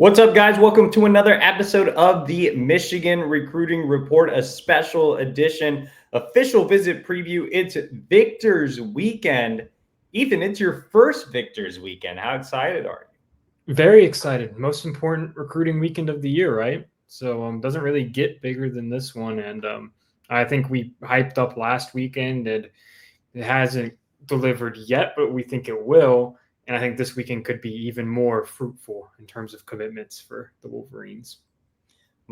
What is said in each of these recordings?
What's up, guys? Welcome to another episode of the Michigan Recruiting Report, a special edition, official visit preview. It's Victor's Weekend. Ethan, it's your first Victor's Weekend. How excited are you? Very excited. Most important recruiting weekend of the year, right? So doesn't really get bigger than this one. And I think we hyped up last weekend and it hasn't delivered yet, but we think it will. And I think this weekend could be even more fruitful in terms of commitments for the Wolverines.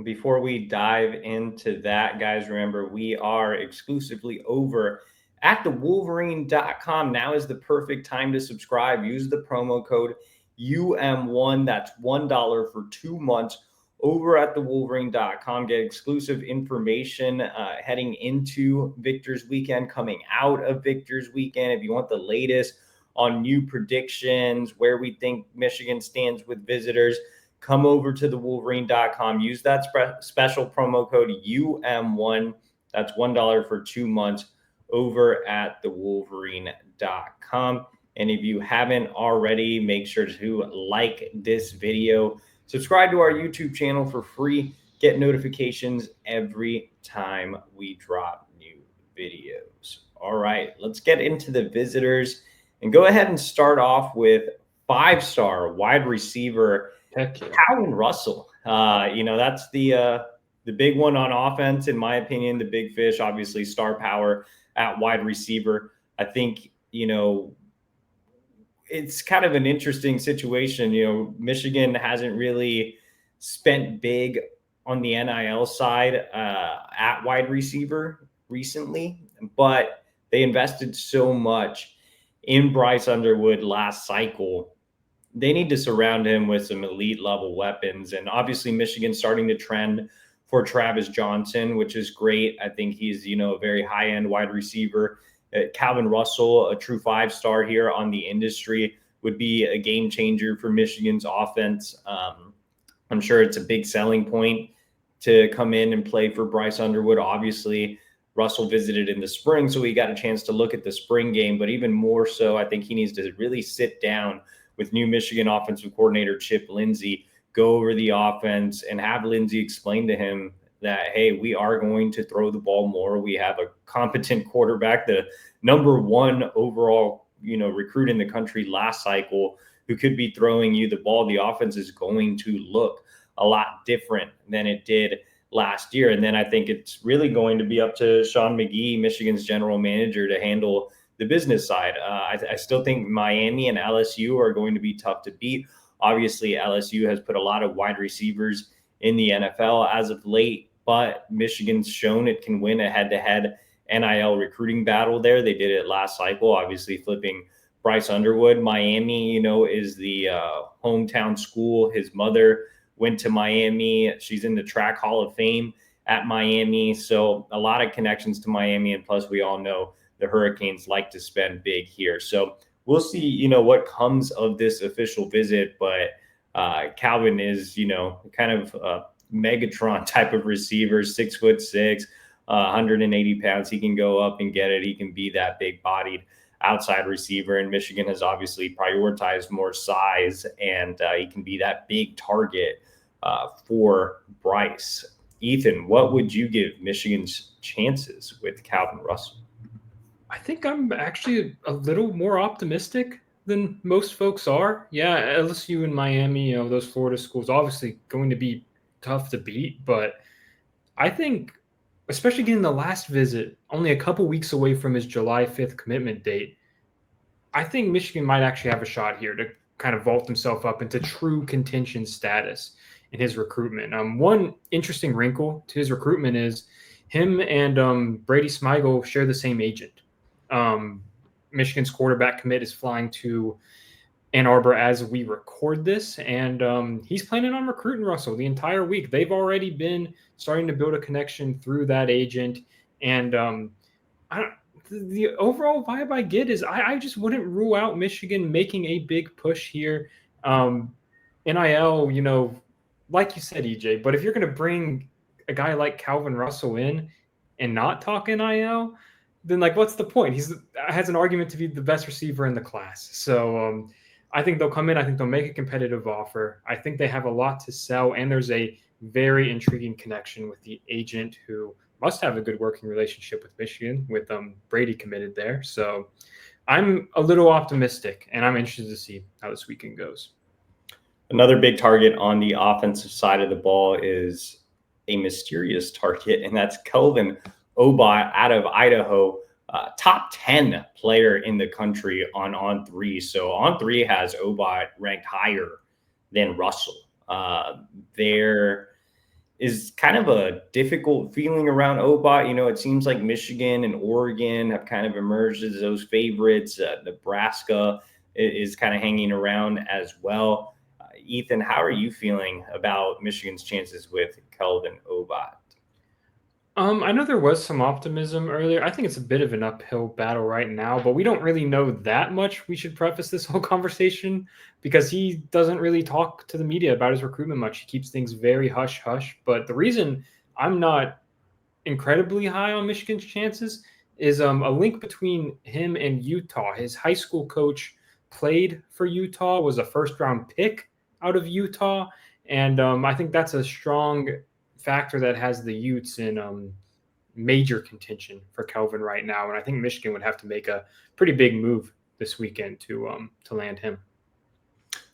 Before we dive into that, guys, remember we are exclusively over at thewolverine.com. Now is the perfect time to subscribe. Use the promo code UM1. That's $1 for 2 months over at thewolverine.com. Get exclusive information heading into Victor's Weekend, coming out of Victor's Weekend. If you want the latest on new predictions, where we think Michigan stands with visitors, come over to thewolverine.com. Use that special promo code UM1. That's $1 for 2 months over at thewolverine.com. And if you haven't already, make sure to like this video. Subscribe to our YouTube channel for free. Get notifications every time we drop new videos. All right, let's get into the visitors and go ahead and start off with 5-star wide receiver Calvin Russell. That's the big one on offense, in my opinion, the big fish, obviously star power at wide receiver. I think, it's kind of an interesting situation. Michigan hasn't really spent big on the NIL side at wide receiver recently, but they invested so much in Bryce Underwood last cycle. They need to surround him with some elite level weapons. And obviously Michigan's starting to trend for Travis Johnson, which is great. I think he's, a very high end wide receiver. Calvin Russell, a true 5-star here on the industry, would be a game changer for Michigan's offense. I'm sure it's a big selling point to come in and play for Bryce Underwood. Obviously, Russell visited in the spring, so he got a chance to look at the spring game. But even more so, I think he needs to really sit down with new Michigan offensive coordinator Chip Lindsey, go over the offense and have Lindsey explain to him that, hey, we are going to throw the ball more. We have a competent quarterback, the number 1 overall, recruit in the country last cycle, who could be throwing you the ball. The offense is going to look a lot different than it did last year. And then I think it's really going to be up to Sean McGee, Michigan's general manager, to handle the business side. I still think Miami and LSU are going to be tough to beat. Obviously, LSU has put a lot of wide receivers in the NFL as of late, but Michigan's shown it can win a head-to-head NIL recruiting battle there. They did it last cycle, obviously flipping Bryce Underwood. Miami, is the hometown school. His mother went to Miami. She's in the track Hall of Fame at Miami. So a lot of connections to Miami. And plus, we all know the Hurricanes like to spend big here. So we'll see, what comes of this official visit. But Calvin is, kind of a Megatron type of receiver, 6'6", 180 pounds. He can go up and get it. He can be that big bodied outside receiver. And Michigan has obviously prioritized more size, and he can be that big target for Bryce. Ethan, what would you give Michigan's chances with Calvin Russell? I think I'm actually a little more optimistic than most folks are. Yeah, LSU and Miami, those Florida schools, obviously going to be tough to beat. But I think, especially getting the last visit, only a couple weeks away from his July 5th commitment date, I think Michigan might actually have a shot here to kind of vault himself up into true contention status in his recruitment. One interesting wrinkle to his recruitment is him and Brady Smigel share the same agent. Michigan's quarterback commit is flying to Ann Arbor as we record this, and he's planning on recruiting Russell the entire week. They've already been starting to build a connection through that agent, and the overall vibe I get is I just wouldn't rule out Michigan making a big push here. NIL, like you said, EJ, but if you're going to bring a guy like Calvin Russell in and not talk NIL, then what's the point? He has an argument to be the best receiver in the class. So I think they'll come in. I think they'll make a competitive offer. I think they have a lot to sell, and there's a very intriguing connection with the agent who must have a good working relationship with Michigan, with Brady committed there. So I'm a little optimistic, and I'm interested to see how this weekend goes. Another big target on the offensive side of the ball is a mysterious target, and that's Kelvin Obot out of Idaho. Top 10 player in the country on three. So on three has Obot ranked higher than Russell. There is kind of a difficult feeling around Obot. You know, it seems like Michigan and Oregon have kind of emerged as those favorites. Nebraska is kind of hanging around as well. Ethan, how are you feeling about Michigan's chances with Kelvin Obot? I know there was some optimism earlier. I think it's a bit of an uphill battle right now, but we don't really know that much. We should preface this whole conversation because he doesn't really talk to the media about his recruitment much. He keeps things very hush hush. But the reason I'm not incredibly high on Michigan's chances is a link between him and Utah. His high school coach played for Utah, was a first-round pick out of Utah, and I think that's a strong factor that has the Utes in major contention for Kelvin right now. And I think Michigan would have to make a pretty big move this weekend to land him.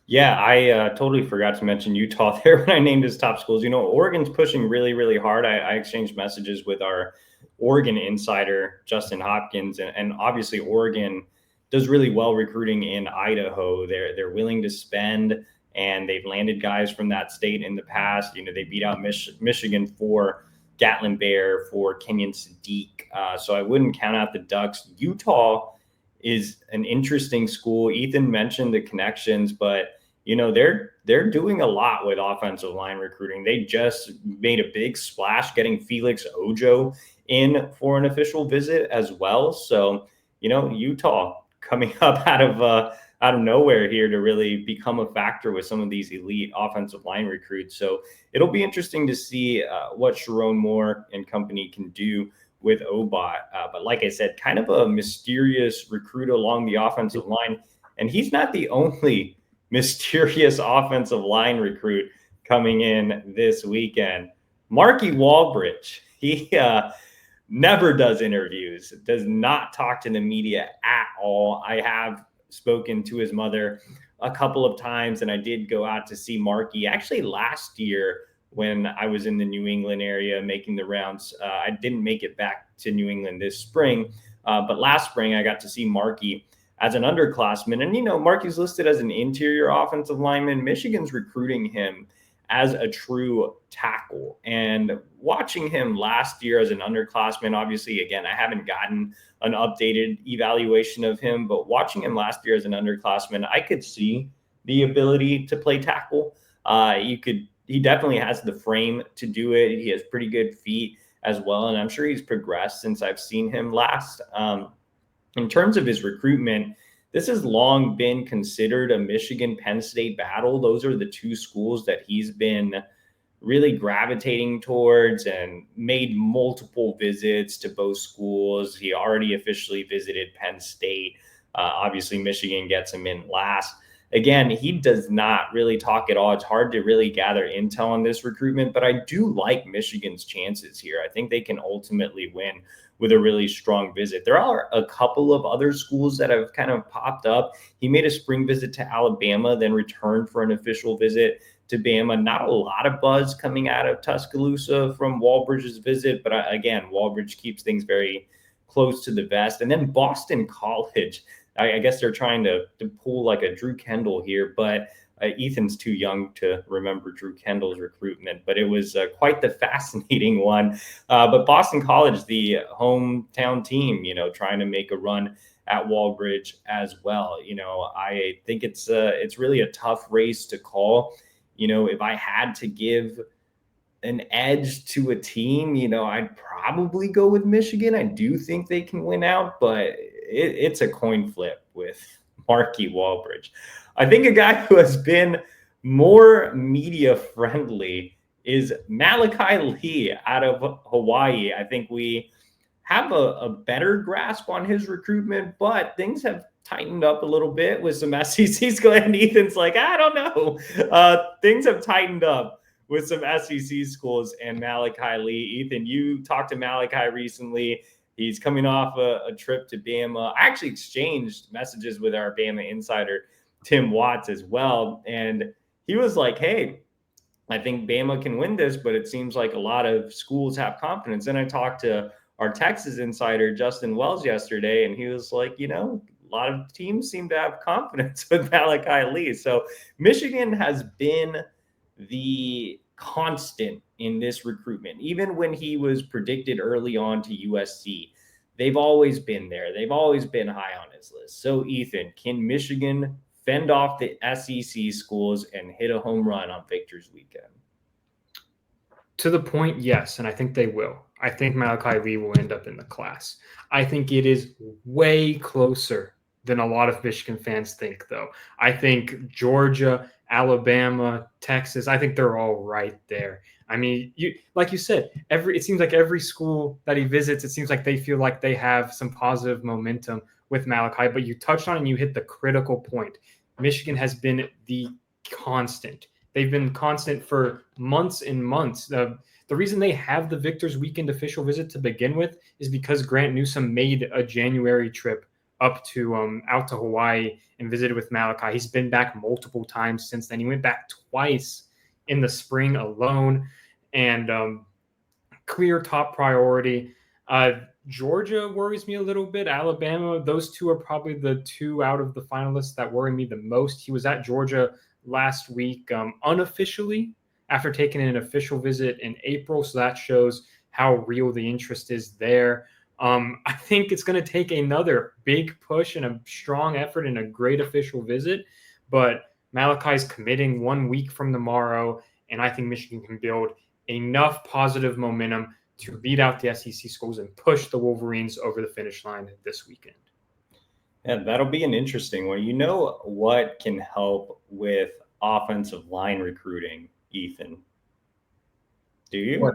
Yeah, I totally forgot to mention Utah there when I named his top schools. You know, Oregon's pushing really, really hard. I exchanged messages with our Oregon insider, Justin Hopkins, and obviously Oregon does really well recruiting in Idaho. They're willing to spend, and they've landed guys from that state in the past. You know, they beat out Michigan for Gatlin Bear, for Kenyon Sadiq. So I wouldn't count out the Ducks. Utah is an interesting school. Ethan mentioned the connections, but you know, they're doing a lot with offensive line recruiting. They just made a big splash getting Felix Ojo in for an official visit as well. So, you know, Utah coming up out of nowhere here to really become a factor with some of these elite offensive line recruits. So it'll be interesting to see what Sharon Moore and company can do with Obot. But like I said, kind of a mysterious recruit along the offensive line. And he's not the only mysterious offensive line recruit coming in this weekend. Marky Walbridge, he never does interviews, does not talk to the media at all. I have spoken to his mother a couple of times, and I did go out to see Marky actually last year when I was in the New England area making the rounds. I didn't make it back to New England this spring, but last spring I got to see Marky as an underclassman. And, you know, Marky's listed as an interior offensive lineman. Michigan's recruiting him as a true tackle. And watching him last year as an underclassman, obviously, again, I haven't gotten an updated evaluation of him, but watching him last year as an underclassman, I could see the ability to play tackle. He definitely has the frame to do it. He has pretty good feet as well. And I'm sure he's progressed since I've seen him last. In terms of his recruitment, this has long been considered a Michigan-Penn State battle. Those are the two schools that he's been really gravitating towards and made multiple visits to both schools. He already officially visited Penn State. Obviously, Michigan gets him in last. Again, he does not really talk at all. It's hard to really gather intel on this recruitment, but I do like Michigan's chances here. I think they can ultimately win with a really strong visit. There are a couple of other schools that have kind of popped up. He made a spring visit to Alabama, then returned for an official visit to Bama. Not a lot of buzz coming out of Tuscaloosa from Walbridge's visit, but again, Walbridge keeps things very close to the vest. And then Boston College. I guess they're trying to pull like a Drew Kendall here, but Ethan's too young to remember Drew Kendall's recruitment, but it was quite the fascinating one. But Boston College, the hometown team, you know, trying to make a run at Walbridge as well. You know, I think it's really a tough race to call. You know, if I had to give an edge to a team, you know, I'd probably go with Michigan. I do think they can win out, but it's a coin flip with Marky Walbridge. I think a guy who has been more media friendly is Malachi Lee out of Hawaii. I think we have a better grasp on his recruitment, but things have tightened up a little bit with some SEC schools. And Ethan's like, I don't know. Things have tightened up with some SEC schools and Malachi Lee. Ethan, you talked to Malachi recently. He's coming off a trip to Bama. I actually exchanged messages with our Bama insider, Tim Watts, as well. And he was like, hey, I think Bama can win this, but it seems like a lot of schools have confidence. And I talked to our Texas insider, Justin Wells, yesterday, and he was like, a lot of teams seem to have confidence with Malachi Lee. So Michigan has been the constant in this recruitment. Even when he was predicted early on to USC, they've always been there. They've always been high on his list. So Ethan, can Michigan fend off the SEC schools and hit a home run on Victor's weekend? To the point, yes, and I think they will. I think Malachi Lee will end up in the class. I think it is way closer than a lot of Michigan fans think, though. I think Georgia, Alabama, Texas, I think they're all right there. I mean, like you said, it seems like every school that he visits, it seems like they feel like they have some positive momentum with Malachi. But you touched on and you hit the critical point. Michigan has been the constant. They've been constant for months and months. The reason they have the Victor's Weekend official visit to begin with is because Grant Newsome made a January trip up to out to Hawaii and visited with Malachi. He's been back multiple times since then. He went back twice in the spring alone, and clear top priority. Georgia worries me a little bit. Alabama, those two are probably the two out of the finalists that worry me the most. He was at Georgia last week unofficially after taking an official visit in April. So that shows how real the interest is there. I think it's going to take another big push and a strong effort and a great official visit. But Malachi's committing 1 week from tomorrow, and I think Michigan can build enough positive momentum to beat out the SEC schools and push the Wolverines over the finish line this weekend. Yeah, that'll be an interesting one. You know what can help with offensive line recruiting, Ethan? Do you? What?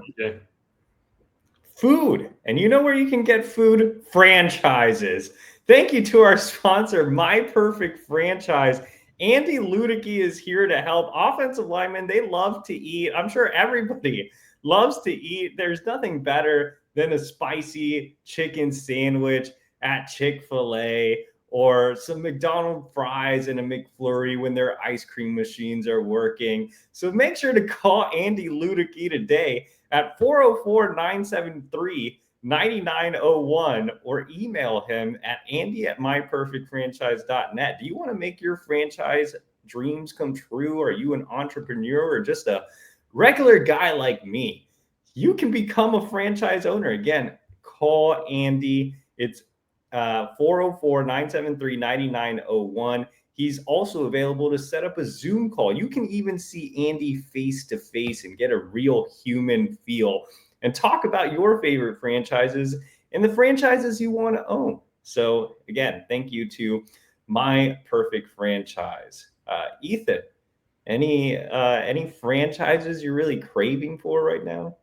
Food. And you know where you can get food? Franchises. Thank you to our sponsor, My Perfect Franchise. Andy Lewig is here to help. Offensive linemen, they love to eat. I'm sure everybody loves to eat. There's nothing better than a spicy chicken sandwich at Chick-fil-A or some McDonald's fries and a McFlurry when their ice cream machines are working. So make sure to call Andy Lewig today at 404-973-9901 or email him at andy@myperfectfranchise.net. Do you want to make your franchise dreams come true? Are you an entrepreneur or just a regular guy like me? You can become a franchise owner. Again, call Andy. It's 404-973-9901. He's also available to set up a Zoom call. You can even see Andy face to face and get a real human feel and talk about your favorite franchises and the franchises you want to own. So again, thank you to My Perfect Franchise. Ethan, any franchises you're really craving for right now?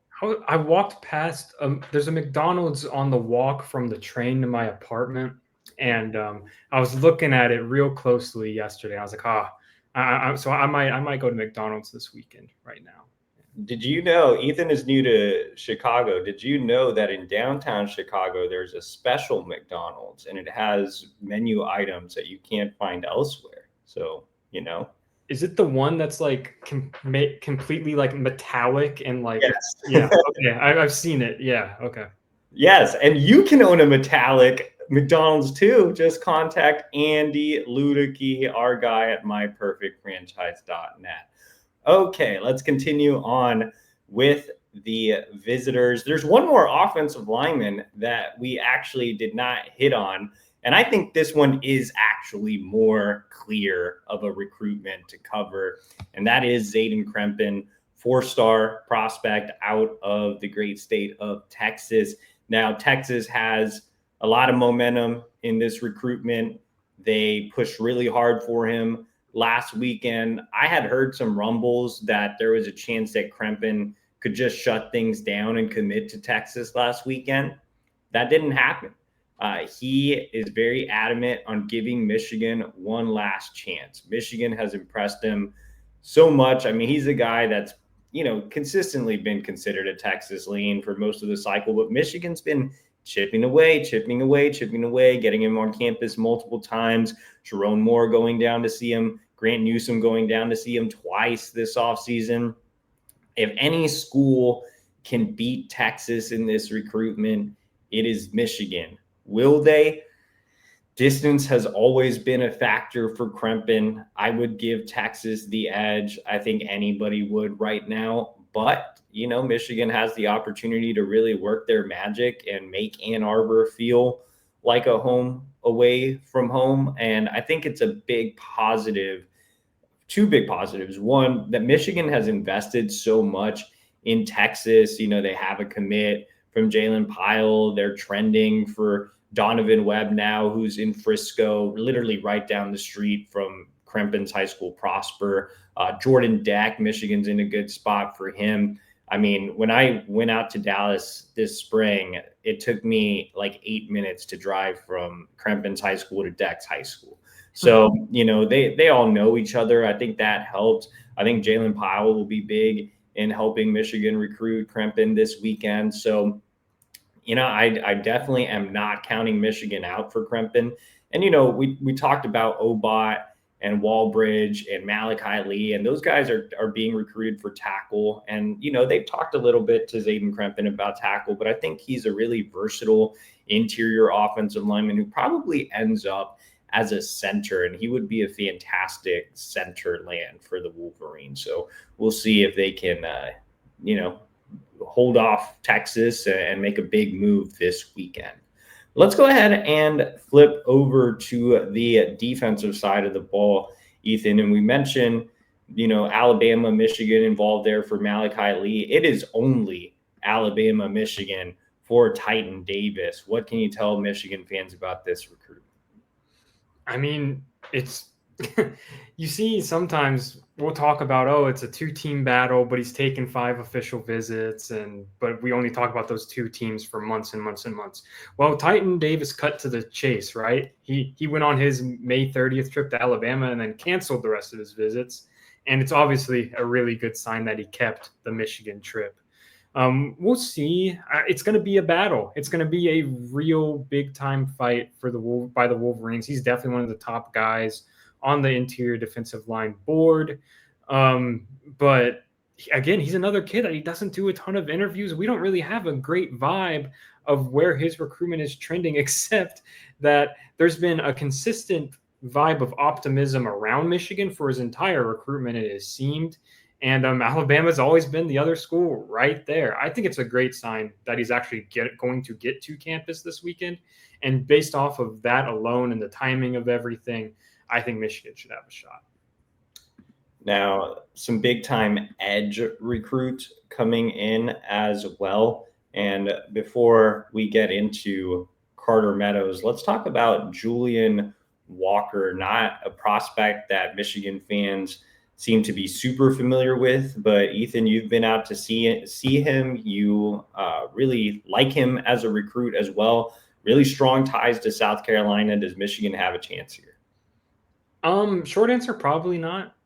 I walked past, there's a McDonald's on the walk from the train to my apartment. And I was looking at it real closely yesterday. I was like, so I might go to McDonald's this weekend right now. Did you know, Ethan is new to Chicago. Did you know that in downtown Chicago, there's a special McDonald's and it has menu items that you can't find elsewhere? So, Is it the one that's like completely like metallic and like, yes. Yeah, okay. I've seen it. Yeah. Okay. Yes. And you can own a metallic McDonald's too. Just contact Andy Lewig, our guy at myperfectfranchise.net. Okay, let's continue on with the visitors. There's one more offensive lineman that we actually did not hit on. And I think this one is actually more clear of a recruitment to cover. And that is Zaden Krempen, 4-star prospect out of the great state of Texas. Now, Texas has a lot of momentum in this recruitment. They pushed really hard for him last weekend. I had heard some rumbles that there was a chance that Krempen could just shut things down and commit to Texas last weekend. That didn't happen. He is very adamant on giving Michigan one last chance. Michigan has impressed him so much. I mean, he's a guy that's, consistently been considered a Texas lean for most of the cycle, but Michigan's been chipping away, getting him on campus multiple times. Jerome Moore going down to see him, Grant Newsome going down to see him twice this offseason. If any school can beat Texas in this recruitment, it is Michigan. Will they? Distance has always been a factor for Krempen. I would give Texas the edge. I think anybody would right now. But, Michigan has the opportunity to really work their magic and make Ann Arbor feel like a home away from home. And I think it's a big positive. Two big positives. One, that Michigan has invested so much in Texas. They have a commit from Jalen Pyle. They're trending for Donovan Webb now, who's in Frisco, literally right down the street from Krempen's high school, Prosper. Jordan Deck, Michigan's in a good spot for him. I mean, when I went out to Dallas this spring, it took me like 8 minutes to drive from Krempen's high school to Deck's high school. So, they all know each other. I think that helped. I think Jalen Pyle will be big in helping Michigan recruit Krempen this weekend. So, I definitely am not counting Michigan out for Krempen. And, we talked about Obot and Walbridge and Malachi Lee, and those guys are being recruited for tackle. And, they've talked a little bit to Zaden Krempen about tackle, but I think he's a really versatile interior offensive lineman who probably ends up as a center, and he would be a fantastic center land for the Wolverines. So we'll see if they can, hold off Texas and make a big move this weekend. Let's go ahead and flip over to the defensive side of the ball, Ethan. And we mentioned, Alabama, Michigan involved there for Malachi Lee. It is only Alabama, Michigan for Titan Davis. What can you tell Michigan fans about this recruit? I mean, it's you see sometimes we'll talk about, it's a 2-team battle, but he's taken 5 official visits, but we only talk about those 2 teams for months and months and months. Well, Titan Davis cut to the chase, right? He went on his May 30th trip to Alabama and then canceled the rest of his visits. And it's obviously a really good sign that he kept the Michigan trip. We'll see. It's going to be a battle. It's going to be a real big-time fight by the Wolverines. He's definitely one of the top guys on the interior defensive line board. But again, he's another kid that he doesn't do a ton of interviews. We don't really have a great vibe of where his recruitment is trending, except that there's been a consistent vibe of optimism around Michigan for his entire recruitment, it has seemed. And Alabama's always been the other school right there. I think it's a great sign that he's actually going to get to campus this weekend. And based off of that alone and the timing of everything, I think Michigan should have a shot. Now, some big-time edge recruits coming in as well. And before we get into Carter Meadows, let's talk about Julian Walker, not a prospect that Michigan fans seem to be super familiar with, but Ethan, you've been out to see him. You really like him as a recruit as well. Really strong ties to South Carolina. Does Michigan have a chance here? Short answer, probably not.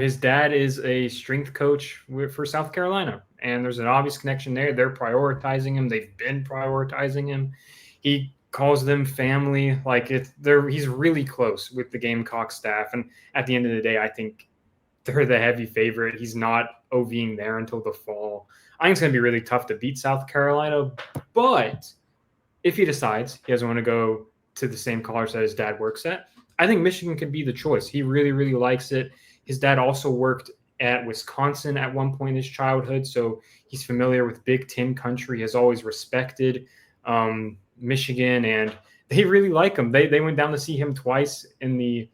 His dad is a strength coach for South Carolina, and there's an obvious connection there. They're prioritizing him. They've been prioritizing him. He calls them family. He's really close with the Gamecock staff. And at the end of the day, I think they're the heavy favorite. He's not OVing there until the fall. I think it's going to be really tough to beat South Carolina. But if he decides he doesn't want to go to the same college that his dad works at, I think Michigan could be the choice. He really, really likes it. His dad also worked at Wisconsin at one point in his childhood, so he's familiar with Big Ten country, has always respected Michigan, and they really like him. They went down to see him twice in the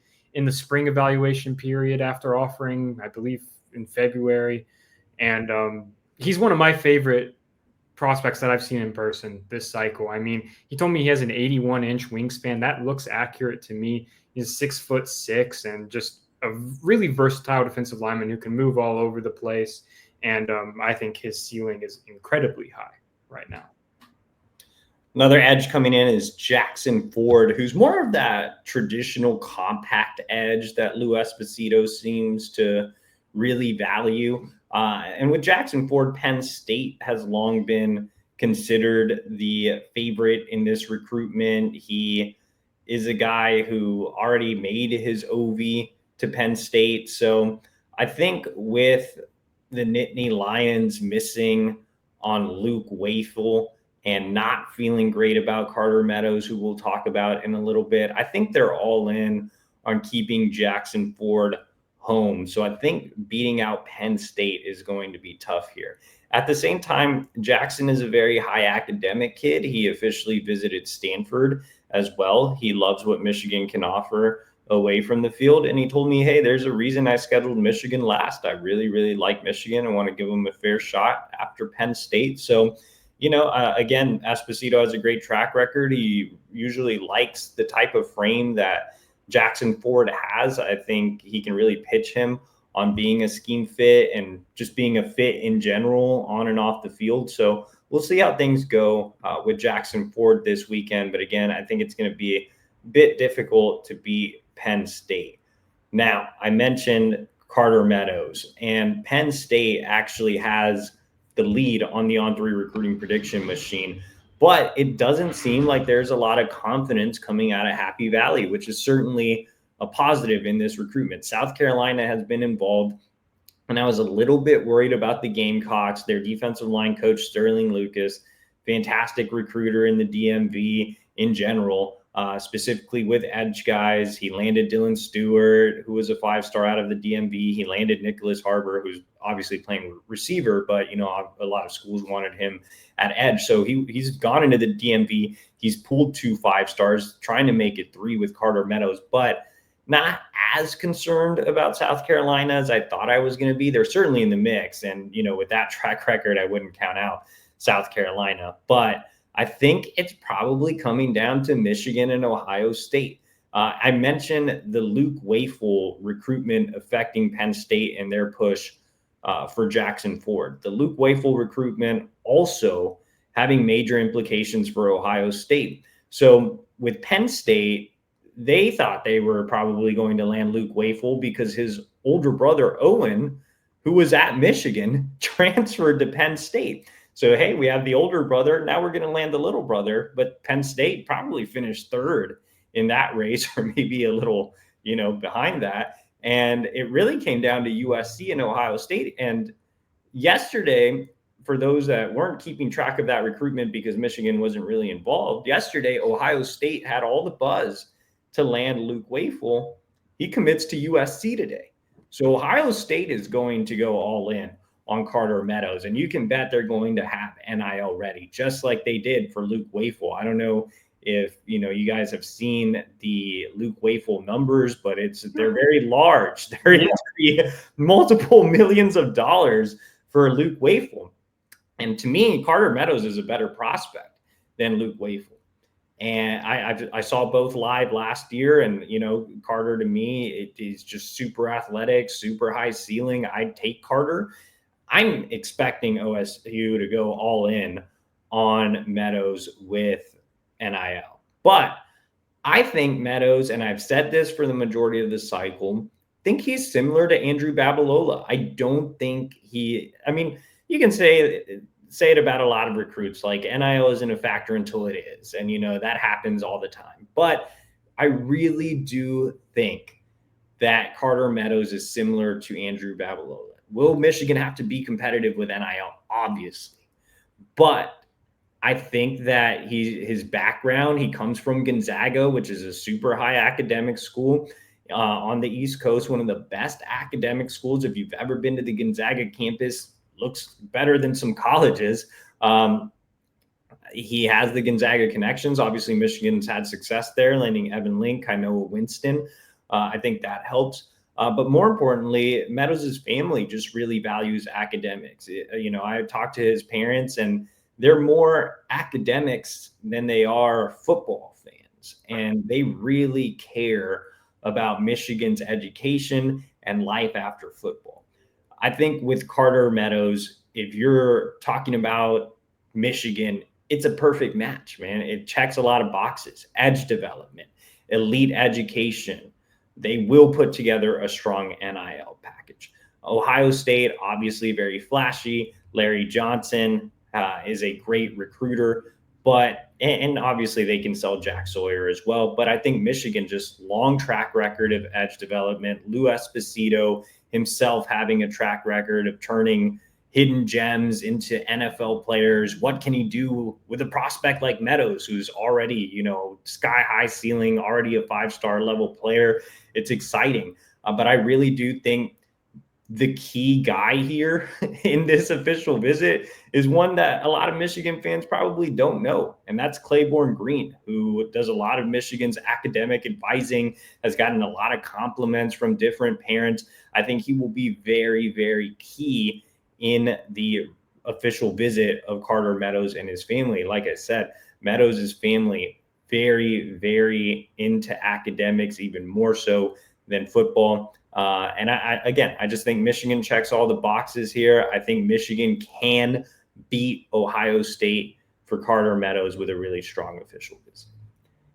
spring evaluation period after offering, I believe, in February. And he's one of my favorite prospects that I've seen in person this cycle. I mean, he told me he has an 81-inch wingspan. That looks accurate to me. He's 6'6" and just a really versatile defensive lineman who can move all over the place. And I think his ceiling is incredibly high right now. Another edge coming in is Jackson Ford, who's more of that traditional compact edge that Lou Esposito seems to really value. And with Jackson Ford, Penn State has long been considered the favorite in this recruitment. He is a guy who already made his OV to Penn State. So I think with the Nittany Lions missing on Luke Wayful and not feeling great about Carter Meadows, who we'll talk about in a little bit, I think they're all in on keeping Jackson Ford home. So I think beating out Penn State is going to be tough here. At the same time, Jackson is a very high academic kid. He officially visited Stanford as well. He loves what Michigan can offer away from the field. And he told me, hey, there's a reason I scheduled Michigan last. I really, really like Michigan. I want to give them a fair shot after Penn State. So, again, Esposito has a great track record. He usually likes the type of frame that Jackson Ford has. I think he can really pitch him on being a scheme fit and just being a fit in general on and off the field. So we'll see how things go with Jackson Ford this weekend. But again, I think it's going to be a bit difficult to beat Penn State. Now, I mentioned Carter Meadows, and Penn State actually has the lead on the On3 recruiting prediction machine, but it doesn't seem like there's a lot of confidence coming out of Happy Valley, which is certainly a positive in this recruitment. South Carolina has been involved, and I was a little bit worried about the Gamecocks. Their defensive line coach, Sterling Lucas, fantastic recruiter in the DMV in general. Specifically with edge guys. He landed Dylan Stewart, who was a 5-star out of the DMV. He landed Nicholas Harbor, who's obviously playing receiver, but a lot of schools wanted him at edge. So he's gone into the DMV. He's pulled 2 5-stars, trying to make it 3 with Carter Meadows, but not as concerned about South Carolina as I thought I was going to be. They're certainly in the mix. And, with that track record, I wouldn't count out South Carolina. But I think it's probably coming down to Michigan and Ohio State. I mentioned the Luke Wayful recruitment affecting Penn State and their push for Jackson Ford. The Luke Wayful recruitment also having major implications for Ohio State. So with Penn State, they thought they were probably going to land Luke Wayful because his older brother, Owen, who was at Michigan, transferred to Penn State. So, hey, we have the older brother. Now we're going to land the little brother. But Penn State probably finished third in that race, or maybe a little, behind that. And it really came down to USC and Ohio State. And yesterday, for those that weren't keeping track of that recruitment because Michigan wasn't really involved, yesterday, Ohio State had all the buzz to land Luke Wayful. He commits to USC today. So Ohio State is going to go all in on Carter Meadows, and you can bet they're going to have NIL ready, just like they did for Luke Wayful. I don't know if you guys have seen the Luke Wayful numbers, but they're very large. There is to be multiple millions of dollars for Luke Wayful, and to me, Carter Meadows is a better prospect than Luke Wayful. And I saw both live last year, and Carter, to me, he's just super athletic, super high ceiling. I'd take Carter. I'm expecting OSU to go all in on Meadows with NIL. But I think Meadows, and I've said this for the majority of the cycle, think he's similar to Andrew Babalola. I don't think you can say it about a lot of recruits, like NIL isn't a factor until it is. And, that happens all the time. But I really do think that Carter Meadows is similar to Andrew Babalola. Will Michigan have to be competitive with NIL? Obviously. But I think that his background, he comes from Gonzaga, which is a super high academic school on the East Coast, one of the best academic schools. If you've ever been to the Gonzaga campus, looks better than some colleges. He has the Gonzaga connections. Obviously, Michigan's had success there, landing Evan Link, Noah Winston. I think that helps. But more importantly, Meadows' family just really values academics. I talked to his parents, and they're more academics than they are football fans. And they really care about Michigan's education and life after football. I think with Carter Meadows, if you're talking about Michigan it's a perfect match, man. It checks a lot of boxes: edge development, elite education. They will put together a strong NIL package. Ohio State, obviously very flashy. Larry Johnson is a great recruiter, but and obviously they can sell Jack Sawyer as well. But I think Michigan, just long track record of edge development. Lou Esposito himself having a track record of turning hidden gems into NFL players. What can he do with a prospect like Meadows, who's already, sky high ceiling, already a 5-star level player? It's exciting. But I really do think the key guy here in this official visit is one that a lot of Michigan fans probably don't know. And that's Claiborne Green, who does a lot of Michigan's academic advising, has gotten a lot of compliments from different parents. I think he will be very, very key in the official visit of Carter Meadows and his family. Like I said, Meadows' family, very, very into academics, even more so than football. And I just think Michigan checks all the boxes here. I think Michigan can beat Ohio State for Carter Meadows with a really strong official visit.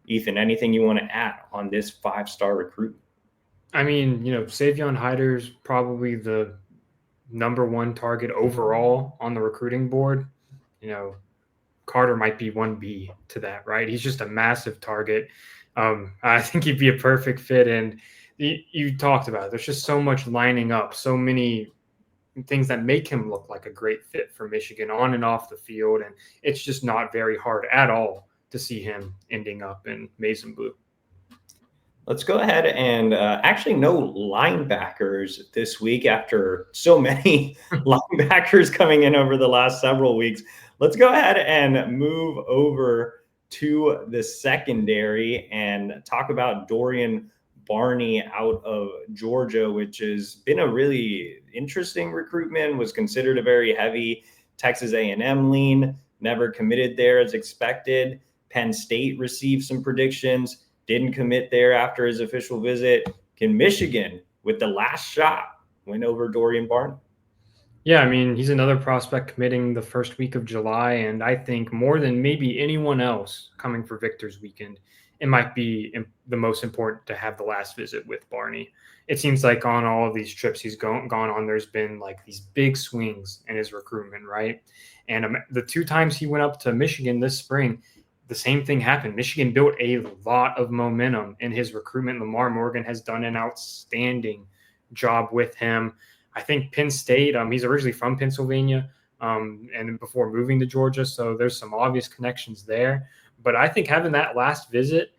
Ethan, anything you want to add on this 5-star recruit? I mean, Savion Hyder's probably the number one target overall on the recruiting board. Carter might be 1B to that, right? He's just a massive target. I think he'd be a perfect fit. And you talked about it. There's just so much lining up, so many things that make him look like a great fit for Michigan on and off the field. And it's just not very hard at all to see him ending up in maize and blue. Let's go ahead and actually no linebackers this week after so many linebackers coming in over the last several weeks. Let's go ahead and move over to the secondary and talk about Dorian Barney out of Georgia, which has been a really interesting recruitment, was considered a very heavy Texas A&M lean, never committed there as expected. Penn State received some predictions, didn't commit there after his official visit. Can Michigan, with the last shot, win over Dorian Barney? Yeah, I mean, he's another prospect committing the first week of July, and I think more than maybe anyone else coming for Victor's Weekend, it might be the most important to have the last visit with Barney. It seems like on all of these trips he's gone on, there's been like these big swings in his recruitment, right? And the 2 times he went up to Michigan this spring, the same thing happened. Michigan built a lot of momentum in his recruitment. Lamar Morgan has done an outstanding job with him. I think Penn State, he's originally from Pennsylvania and before moving to Georgia, so there's some obvious connections there. But I think having that last visit,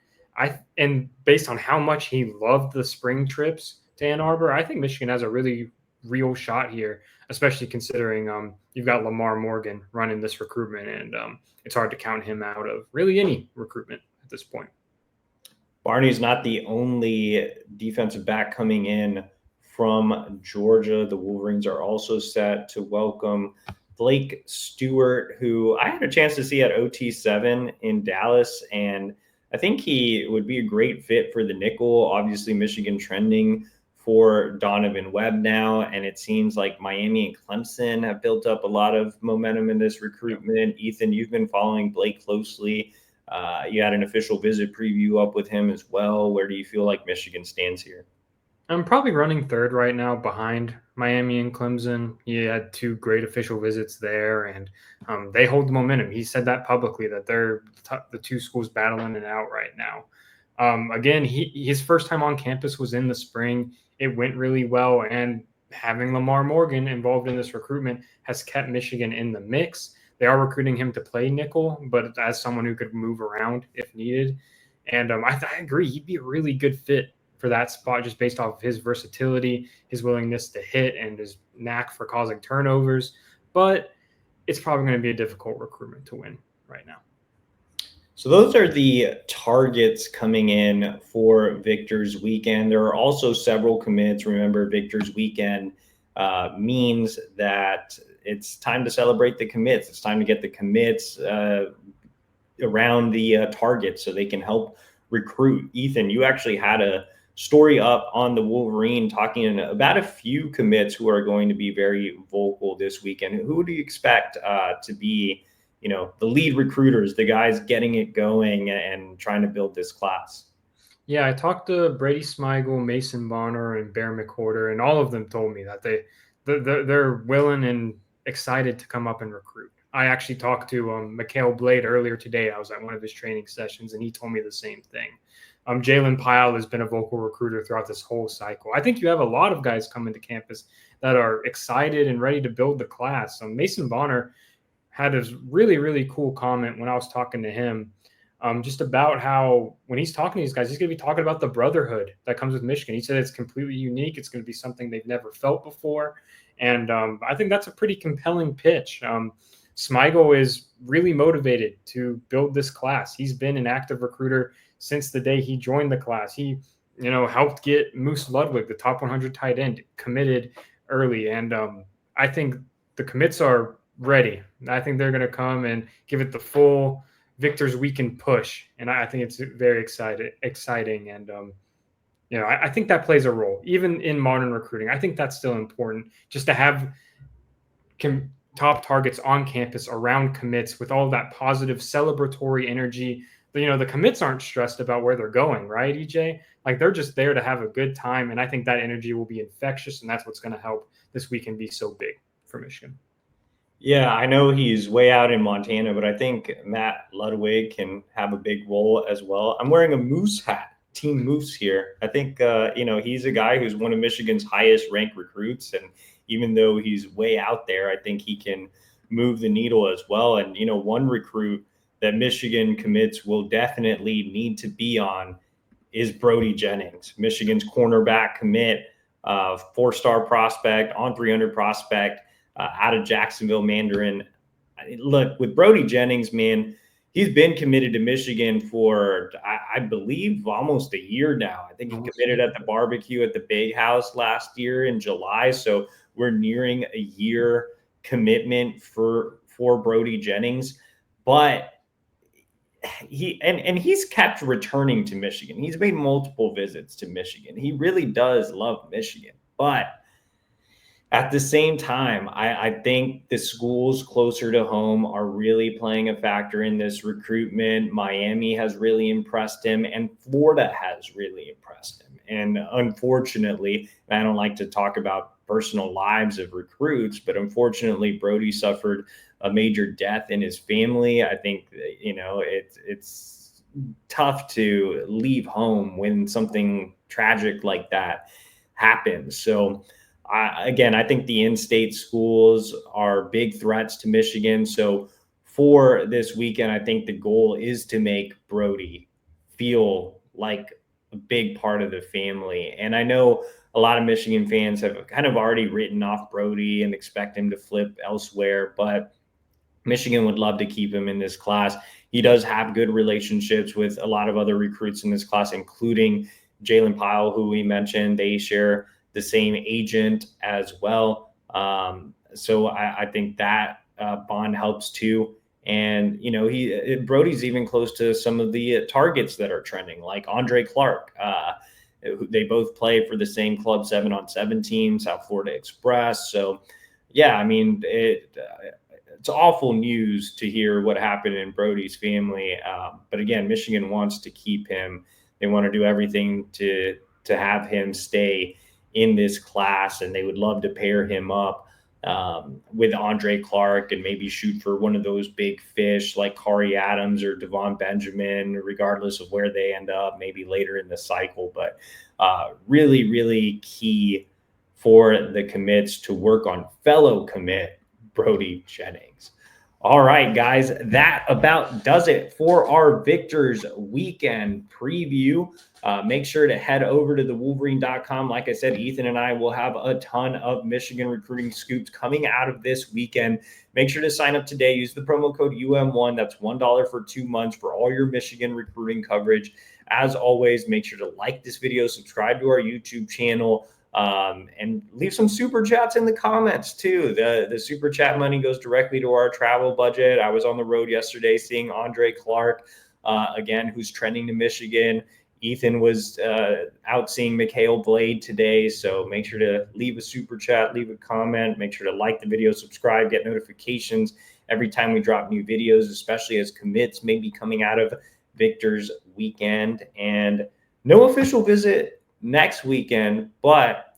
and based on how much he loved the spring trips to Ann Arbor, I think Michigan has a really real shot here, especially considering you've got Lamar Morgan running this recruitment, and it's hard to count him out of really any recruitment at this point. Barney's not the only defensive back coming in from Georgia. The Wolverines are also set to welcome Blake Stewart, who I had a chance to see at OT7 in Dallas, and I think he would be a great fit for the nickel. Obviously, Michigan trending for Donovan Webb now, and it seems like Miami and Clemson have built up a lot of momentum in this recruitment. Ethan, you've been following Blake closely. You had an official visit preview up with him as well. Where do you feel like Michigan stands here? I'm probably running third right now behind Miami and Clemson. He had 2 great official visits there, and they hold the momentum. He said that publicly, that they're the 2 schools battling it out right now. Again, his first time on campus was in the spring. It went really well, and having Lamar Morgan involved in this recruitment has kept Michigan in the mix. They are recruiting him to play nickel, but as someone who could move around if needed. And I agree, he'd be a really good fit for that spot just based off of his versatility, his willingness to hit, and his knack for causing turnovers. But it's probably going to be a difficult recruitment to win right now. So those are the targets coming in for Victor's Weekend. There are also several commits. Remember, Victor's Weekend means that it's time to celebrate the commits. It's time to get the commits around the targets so they can help recruit. Ethan, you actually had a story up on the Wolverine talking about a few commits who are going to be very vocal this weekend. Who do you expect to be the lead recruiters, the guys getting it going and trying to build this class. Yeah, I talked to Brady Smigel, Mason Bonner, and Bear McWhorter, and all of them told me that they're willing and excited to come up and recruit. I actually talked to Mikhail Blade earlier today. I was at one of his training sessions, and he told me the same thing. Jalen Pyle has been a vocal recruiter throughout this whole cycle. I think you have a lot of guys coming to campus that are excited and ready to build the class. Mason Bonner had a really, really cool comment when I was talking to him, just about how when he's talking to these guys, he's going to be talking about the brotherhood that comes with Michigan. He said it's completely unique. It's going to be something they've never felt before. And I think that's a pretty compelling pitch. Smigel is really motivated to build this class. He's been an active recruiter since the day he joined the class. He, helped get Moose Ludwig, the top 100 tight end, committed early. And I think the commits are ready. I think they're going to come and give it the full Victor's Weekend push. And I think it's very exciting. And, I think that plays a role, even in modern recruiting. I think that's still important, just to have top targets on campus around commits with all that positive celebratory energy. But, the commits aren't stressed about where they're going, right, EJ? Like, they're just there to have a good time. And I think that energy will be infectious, and that's what's going to help this weekend be so big for Michigan. Yeah, I know he's way out in Montana, but I think Matt Ludwig can have a big role as well. I'm wearing a Moose hat, Team Moose here. I think, he's a guy who's one of Michigan's highest ranked recruits. And even though he's way out there, I think he can move the needle as well. And, one recruit that Michigan commits will definitely need to be on is Brody Jennings, Michigan's cornerback commit, 4-star prospect, on 300 prospect. Out of Jacksonville Mandarin. Look, with Brody Jennings, man, he's been committed to Michigan for, I believe, almost a year now. I think he committed at the barbecue at the Big House last year in July. So we're nearing a year commitment for Brody Jennings. But he's kept returning to Michigan. He's made multiple visits to Michigan. He really does love Michigan. But at the same time, I think the schools closer to home are really playing a factor in this recruitment. Miami has really impressed him, and Florida has really impressed him. And unfortunately, I don't like to talk about personal lives of recruits, but unfortunately, Brody suffered a major death in his family. I think, it's tough to leave home when something tragic like that happens. So, I think the in-state schools are big threats to Michigan. So for this weekend, I think the goal is to make Brody feel like a big part of the family. And I know a lot of Michigan fans have kind of already written off Brody and expect him to flip elsewhere, but Michigan would love to keep him in this class. He does have good relationships with a lot of other recruits in this class, including Jalen Pyle, who we mentioned. They share the same agent as well. So I think that bond helps too. And, Brody's even close to some of the targets that are trending, like Andre Clark. They both play for the same club 7-on-7 team, South Florida Express. So, yeah, I mean, it's awful news to hear what happened in Brody's family. But again, Michigan wants to keep him. They want to do everything to have him stay in this class, and they would love to pair him up with Andre Clark and maybe shoot for one of those big fish like Kari Adams or Devon Benjamin, regardless of where they end up, maybe later in the cycle. But really, really key for the commits to work on fellow commit Brody Jennings. All right, guys, that about does it for our Victors Weekend preview. Make sure to head over to thewolverine.com. Like I said, Ethan and I will have a ton of Michigan recruiting scoops coming out of this weekend. Make sure to sign up today. Use the promo code UM1. That's $1 for 2 months for all your Michigan recruiting coverage. As always, make sure to like this video, subscribe to our YouTube channel, and leave some super chats in the comments too. The super chat money goes directly to our travel budget. I was on the road yesterday seeing Andre Clark, again, who's trending to Michigan. Ethan was out seeing Mikhail Blade today. So make sure to leave a super chat, leave a comment, make sure to like the video, subscribe, get notifications, every time we drop new videos, especially as commits may be coming out of Victor's weekend. And no official visit next weekend, but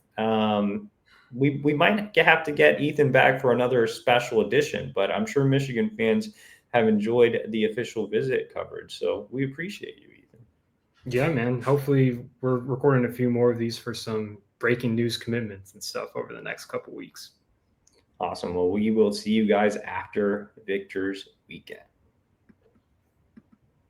we might have to get Ethan back for another special edition. But I'm sure Michigan fans have enjoyed the official visit coverage, so we appreciate you, Ethan. Yeah, man. Hopefully we're recording a few more of these for some breaking news commitments and stuff over the next couple weeks. Awesome. Well, we will see you guys after Victor's weekend.